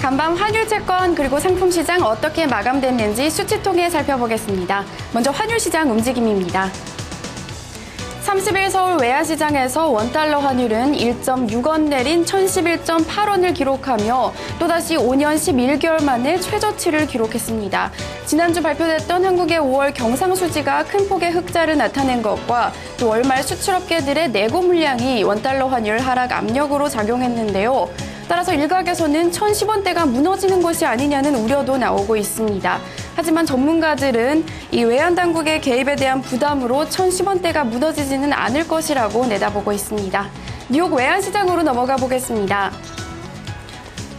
간밤 환율 채권 그리고 상품 시장 어떻게 마감됐는지 수치 통해 살펴보겠습니다. 먼저 환율 시장 움직임입니다. 30일 서울 외환시장에서 원달러 환율은 1.6원 내린 1011.8원을 기록하며 또다시 5년 11개월 만에 최저치를 기록했습니다. 지난주 발표됐던 한국의 5월 경상수지가 큰 폭의 흑자를 나타낸 것과 또 월말 수출업계들의 내고 물량이 원달러 환율 하락 압력으로 작용했는데요. 따라서 일각에서는 1,010원대가 무너지는 것이 아니냐는 우려도 나오고 있습니다. 하지만 전문가들은 이 외환당국의 개입에 대한 부담으로 1,010원대가 무너지지는 않을 것이라고 내다보고 있습니다. 뉴욕 외환시장으로 넘어가 보겠습니다.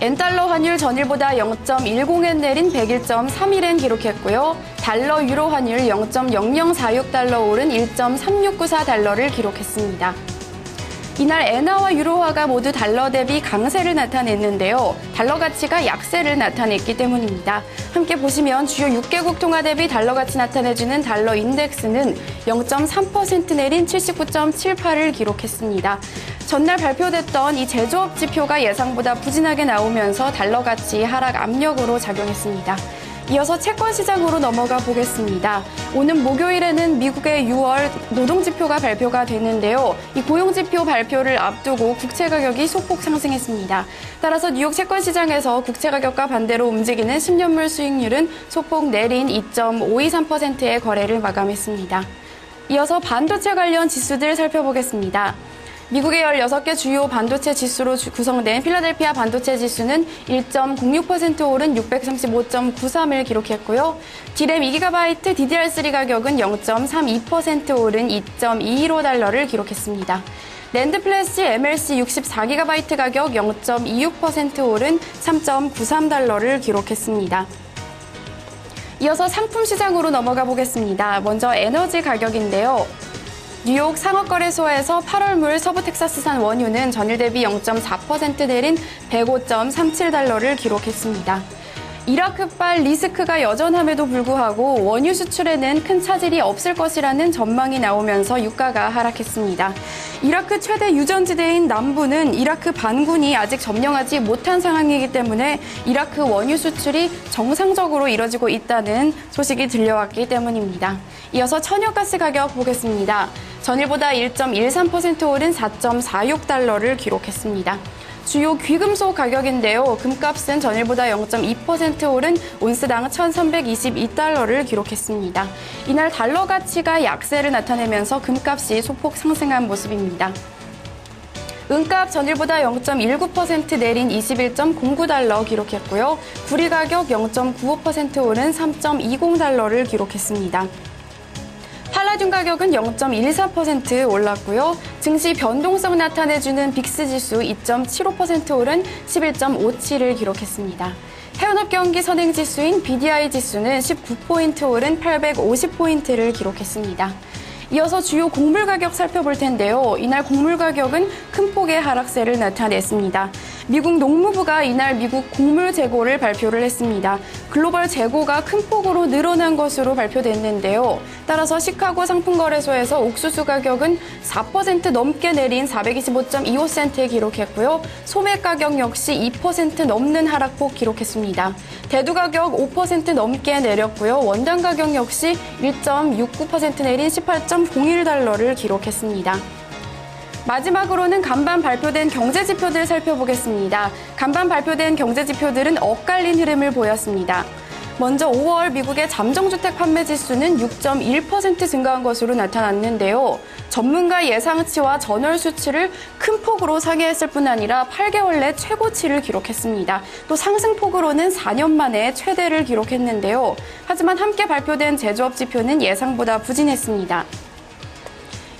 엔달러 환율 전일보다 0.10엔 내린 101.31엔 기록했고요. 달러 유로 환율 0.0046달러 오른 1.3694달러를 기록했습니다. 이날 엔화와 유로화가 모두 달러 대비 강세를 나타냈는데요. 달러 가치가 약세를 나타냈기 때문입니다. 함께 보시면 주요 6개국 통화 대비 달러 가치 나타내주는 달러 인덱스는 0.3% 내린 79.78을 기록했습니다. 전날 발표됐던 이 제조업 지표가 예상보다 부진하게 나오면서 달러 가치 하락 압력으로 작용했습니다. 이어서 채권 시장으로 넘어가 보겠습니다. 오는 목요일에는 미국의 6월 노동지표가 발표가 되는데요. 이 고용지표 발표를 앞두고 국채 가격이 소폭 상승했습니다. 따라서 뉴욕 채권 시장에서 국채 가격과 반대로 움직이는 10년물 수익률은 소폭 내린 2.523%의 거래를 마감했습니다. 이어서 반도체 관련 지수들 살펴보겠습니다. 미국의 16개 주요 반도체 지수로 구성된 필라델피아 반도체 지수는 1.06% 오른 635.93을 기록했고요. D램 2GB DDR3 가격은 0.32% 오른 2.215달러를 기록했습니다. 낸드 플래시 MLC 64GB 가격 0.26% 오른 3.93달러를 기록했습니다. 이어서 상품 시장으로 넘어가 보겠습니다. 먼저 에너지 가격인데요. 뉴욕 상업거래소에서 8월물 서부 텍사스산 원유는 전일 대비 0.4% 내린 105.37달러를 기록했습니다. 이라크발 리스크가 여전함에도 불구하고 원유 수출에는 큰 차질이 없을 것이라는 전망이 나오면서 유가가 하락했습니다. 이라크 최대 유전지대인 남부는 이라크 반군이 아직 점령하지 못한 상황이기 때문에 이라크 원유 수출이 정상적으로 이뤄지고 있다는 소식이 들려왔기 때문입니다. 이어서 천연가스 가격 보겠습니다. 전일보다 1.13% 오른 4.46달러를 기록했습니다. 주요 귀금속 가격인데요. 금값은 전일보다 0.2% 오른 온스당 1,322달러를 기록했습니다. 이날 달러 가치가 약세를 나타내면서 금값이 소폭 상승한 모습입니다. 은값 전일보다 0.19% 내린 21.09달러 기록했고요. 구리 가격 0.95% 오른 3.20달러를 기록했습니다. 팔라듐 가격은 0.14% 올랐고요. 증시 변동성 나타내주는 빅스지수 2.75% 오른 11.57을 기록했습니다. 해운업 경기 선행지수인 BDI 지수는 19포인트 오른 850포인트를 기록했습니다. 이어서 주요 곡물 가격 살펴볼 텐데요. 이날 곡물 가격은 큰 폭의 하락세를 나타냈습니다. 미국 농무부가 이날 미국 곡물 재고를 발표를 했습니다. 글로벌 재고가 큰 폭으로 늘어난 것으로 발표됐는데요. 따라서 시카고 상품거래소에서 옥수수 가격은 4% 넘게 내린 425.25센트에 기록했고요. 소매 가격 역시 2% 넘는 하락폭 기록했습니다. 대두 가격 5% 넘게 내렸고요. 원당 가격 역시 1.69% 내린 18.01달러를 기록했습니다. 마지막으로는 간밤 발표된 경제지표들 살펴보겠습니다. 간밤 발표된 경제지표들은 엇갈린 흐름을 보였습니다. 먼저 5월 미국의 잠정주택 판매 지수는 6.1% 증가한 것으로 나타났는데요. 전문가 예상치와 전월 수치를 큰 폭으로 상회했을 뿐 아니라 8개월 내 최고치를 기록했습니다. 또 상승폭으로는 4년 만에 최대를 기록했는데요. 하지만 함께 발표된 제조업 지표는 예상보다 부진했습니다.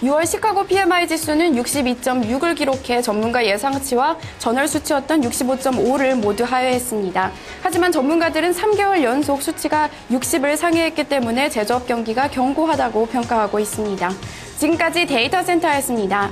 6월 시카고 PMI 지수는 62.6을 기록해 전문가 예상치와 전월 수치였던 65.5를 모두 하회했습니다. 하지만 전문가들은 3개월 연속 수치가 60을 상회했기 때문에 제조업 경기가 견고하다고 평가하고 있습니다. 지금까지 데이터 센터였습니다.